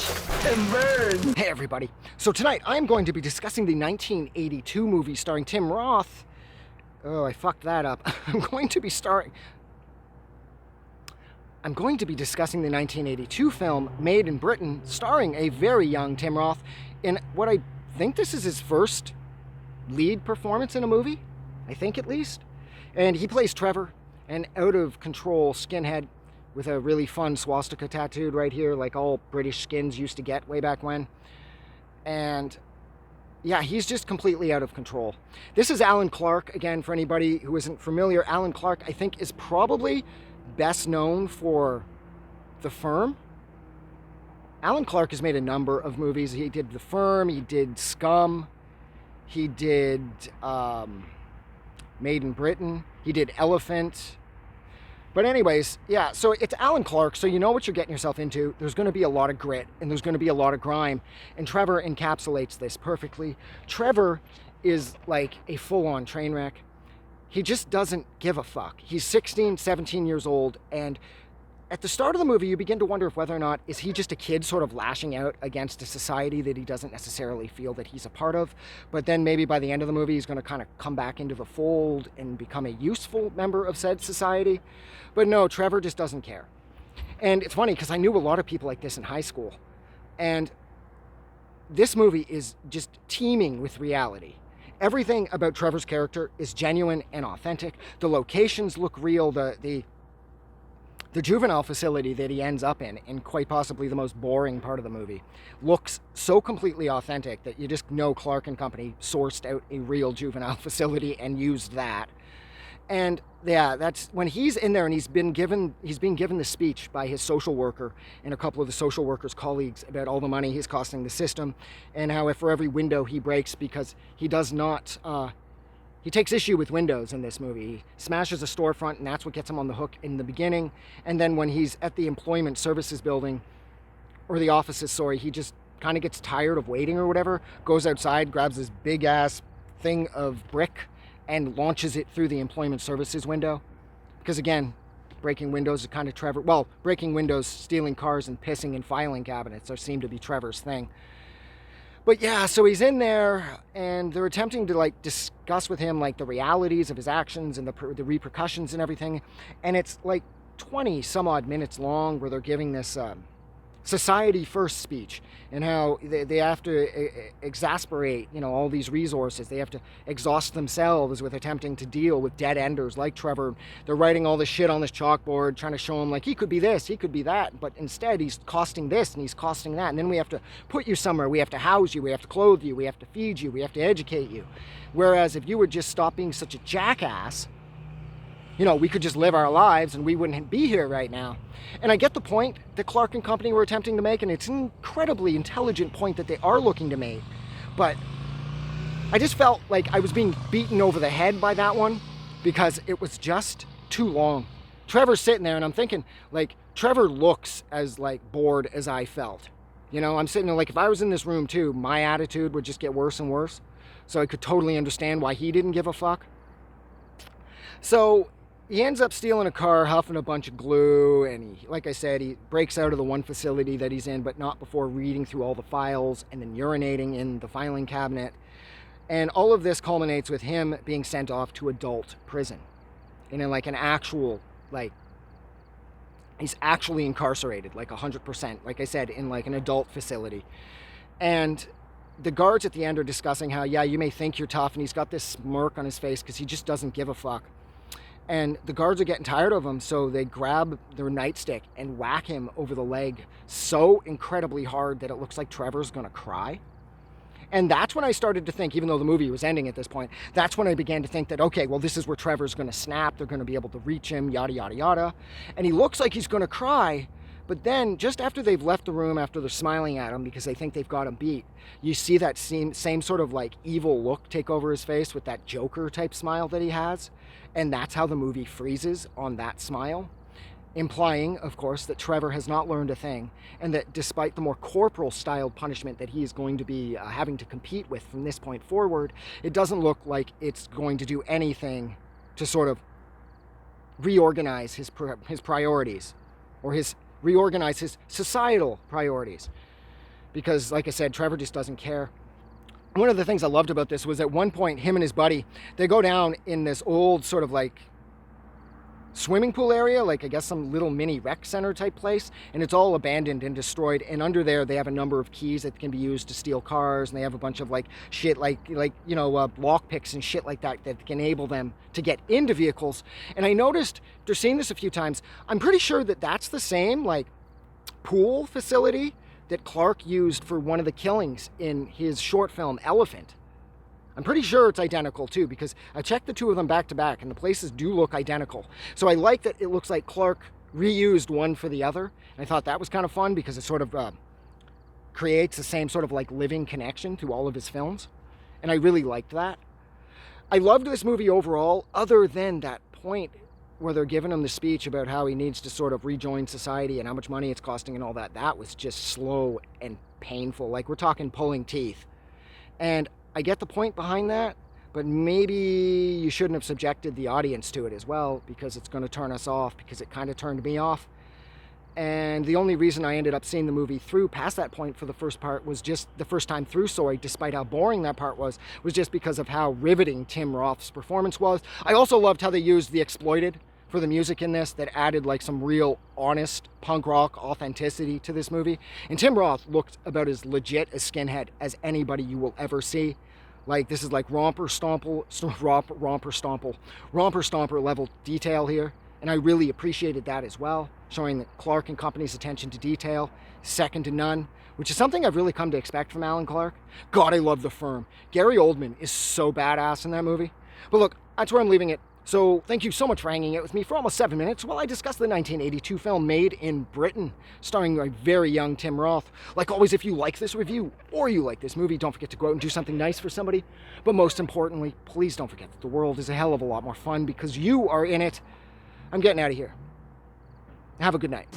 Tim Burns. Hey everybody. So tonight I'm going to be discussing the 1982 movie starring Tim Roth. Oh, I fucked that up. I'm going to be discussing the 1982 film Made in Britain starring a very young Tim Roth in what I think this is his first lead performance in a movie. I think at least. And he plays Trevor, an out-of-control skinhead with a really fun swastika tattooed right here, like all British skins used to get way back when. And yeah, he's just completely out of control. This is Alan Clark. Again, for anybody who isn't familiar, Alan Clark, I think, is probably best known for The Firm. Alan Clark has made a number of movies. He did The Firm, he did Scum, he did Made in Britain, he did Elephant. But anyways, yeah, so it's Alan Clark, so you know what you're getting yourself into. There's going to be a lot of grit, and there's going to be a lot of grime, and Trevor encapsulates this perfectly. Trevor is like a full-on train wreck. He just doesn't give a fuck. He's 16, 17 years old, and at the start of the movie, you begin to wonder whether or not is he just a kid sort of lashing out against a society that he doesn't necessarily feel that he's a part of. But then maybe by the end of the movie, he's going to kind of come back into the fold and become a useful member of said society. But no, Trevor just doesn't care. And it's funny because I knew a lot of people like this in high school. And this movie is just teeming with reality. Everything about Trevor's character is genuine and authentic. The locations look real. The juvenile facility that he ends up in quite possibly the most boring part of the movie, looks so completely authentic that you just know Clark and company sourced out a real juvenile facility and used that. And yeah, that's when he's in there and he's being given the speech by his social worker and a couple of the social worker's colleagues about all the money he's costing the system, and how if for every window he breaks because he does not he takes issue with windows in this movie. He smashes a storefront, and that's what gets him on the hook in the beginning. And then when he's at the employment services building, or the offices, sorry, he just kind of gets tired of waiting or whatever, goes outside, grabs this big-ass thing of brick, and launches it through the employment services window. Because again, breaking windows is kind of Trevor. Well, breaking windows, stealing cars, and pissing in filing cabinets seem to be Trevor's thing. But yeah, so he's in there, and they're attempting to like discuss with him like the realities of his actions and the repercussions and everything. And it's like 20 some odd minutes long where they're giving this society first speech, and how they have to exasperate, all these resources. They have to exhaust themselves with attempting to deal with dead enders like Trevor. They're writing all this shit on this chalkboard, trying to show him like he could be this, he could be that, but instead he's costing this and he's costing that. And then we have to put you somewhere, we have to house you, we have to clothe you, we have to feed you, we have to educate you. Whereas if you would just stop being such a jackass, we could just live our lives and we wouldn't be here right now. And I get the point that Clark and company were attempting to make, and it's an incredibly intelligent point that they are looking to make. But I just felt like I was being beaten over the head by that one because it was just too long. Trevor's sitting there and I'm thinking, like, Trevor looks as, like, bored as I felt. I'm sitting there like, if I was in this room too, my attitude would just get worse and worse. So I could totally understand why he didn't give a fuck. So he ends up stealing a car, huffing a bunch of glue, and like I said, he breaks out of the one facility that he's in, but not before reading through all the files and then urinating in the filing cabinet. And all of this culminates with him being sent off to adult prison. And in like an actual, like, he's actually incarcerated, like 100%, like I said, in like an adult facility. And the guards at the end are discussing how, yeah, you may think you're tough, and he's got this smirk on his face because he just doesn't give a fuck. And the guards are getting tired of him, so they grab their nightstick and whack him over the leg so incredibly hard that it looks like Trevor's gonna cry. And that's when I started to think, even though the movie was ending at this point, that's when I began to think that, okay, well, this is where Trevor's gonna snap, they're gonna be able to reach him, yada, yada, yada. And he looks like he's gonna cry, but then just after they've left the room, after they're smiling at him because they think they've got him beat, you see that same sort of like evil look take over his face with that Joker type smile that he has. And that's how the movie freezes on that smile, implying, of course, that Trevor has not learned a thing, and that despite the more corporal-styled punishment that he is going to be having to compete with from this point forward, it doesn't look like it's going to do anything to sort of reorganize his priorities, or reorganize his societal priorities. because, like I said, Trevor just doesn't care. One of the things I loved about this was at one point, him and his buddy, they go down in this old sort of like swimming pool area, like I guess some little mini rec center type place, and it's all abandoned and destroyed. And under there, they have a number of keys that can be used to steal cars, and they have a bunch of like shit, like lock picks and shit like that that can enable them to get into vehicles. And I noticed, after seeing this a few times, I'm pretty sure that that's the same like pool facility that Clark used for one of the killings in his short film Elephant. I'm pretty sure it's identical too, because I checked the two of them back to back and the places do look identical. So I like that it looks like Clark reused one for the other. And I thought that was kind of fun because it sort of creates the same sort of like living connection to all of his films. And I really liked that. I loved this movie overall, other than that point where they're giving him the speech about how he needs to sort of rejoin society and how much money it's costing and all that. That was just slow and painful. Like, we're talking pulling teeth. And I get the point behind that, but maybe you shouldn't have subjected the audience to it as well, because it's going to turn us off, because it kind of turned me off. And the only reason I ended up seeing the movie through past that point for the first part was just the first time through, sorry, despite how boring that part was just because of how riveting Tim Roth's performance was. I also loved how they used the Exploited for the music in this, that added like some real honest punk rock authenticity to this movie. And Tim Roth looked about as legit a skinhead as anybody you will ever see. Like, this is like romper stomper level detail here. And I really appreciated that as well, showing that Clark and company's attention to detail, second to none, which is something I've really come to expect from Alan Clark. God, I love The Firm. Gary Oldman is so badass in that movie. But look, that's where I'm leaving it. So thank you so much for hanging out with me for almost 7 minutes while I discuss the 1982 film Made in Britain, starring a very young Tim Roth. Like always, if you like this review or you like this movie, don't forget to go out and do something nice for somebody. But most importantly, please don't forget that the world is a hell of a lot more fun because you are in it. I'm getting out of here. Have a good night.